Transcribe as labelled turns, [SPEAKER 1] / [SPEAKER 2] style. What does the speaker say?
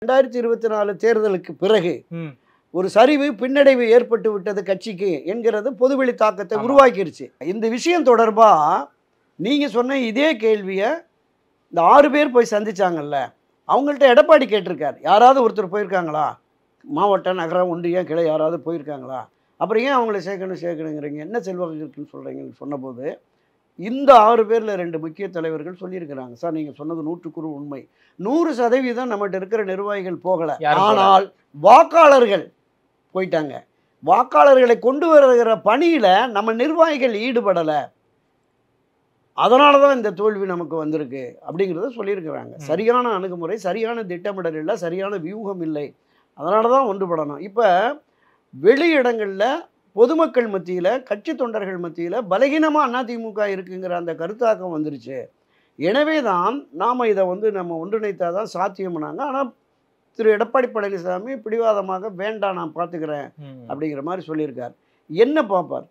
[SPEAKER 1] 2024 தேர்தலுக்கு பிறகு ஒரு சரிவு பின்னடைவு ஏற்பட்டு விட்டது கட்சிக்கு என்கிறது பொதுவெளி தாக்கத்தை உருவாக்கிருச்சு. இந்த விஷயம் தொடர்பாக நீங்கள் சொன்ன இதே கேள்வியை இந்த 6 பேர் போய் சந்திச்சாங்கல்ல, அவங்கள்ட்ட எடப்பாடி கேட்டிருக்கார். யாராவது ஒருத்தர் போயிருக்காங்களா? மாவட்ட நகர ஒன்றிய கிளை யாராவது போயிருக்காங்களா? அப்புறம் ஏன் அவங்கள சேர்க்கணுங்கிறீங்க, என்ன செல்வாக்கு இருக்குன்னு சொல்கிறீங்கன்னு சொன்னபோது இந்த 6 பேரில் 2 முக்கிய தலைவர்கள் சொல்லியிருக்கிறாங்க. சார் நீங்கள் சொன்னது 100% உண்மை. 100% நம்மகிட்ட இருக்கிற நிர்வாகிகள் போகலை, ஆனால் வாக்காளர்கள் போயிட்டாங்க. வாக்காளர்களை கொண்டு வருகிற பணியில் நம்ம நிர்வாகிகள் ஈடுபடலை, அதனால தான் இந்த தோல்வி நமக்கு வந்திருக்கு அப்படிங்கிறத சொல்லியிருக்கிறாங்க. சரியான அணுகுமுறை, சரியான திட்டமிடல் இல்லை, சரியான வியூகம் இல்லை, அதனால தான் ஒன்றுபடணும். இப்போ வெளி இடங்களில் பொதுமக்கள் மத்தியில், கட்சி தொண்டர்கள் மத்தியில் பலகீனமாக அதிமுக இருக்குங்கிற அந்த கருத்தாக்கம் வந்துருச்சு. எனவே தான் நாம் இதை நம்ம ஒன்றிணைத்தால் தான் சாத்தியம்னாங்க. ஆனால் திரு எடப்பாடி பழனிசாமி பிடிவாதமாக வேண்டாம் நான் பார்த்துக்கிறேன் அப்படிங்கிற மாதிரி சொல்லியிருக்கார். என்ன பார்ப்பார்?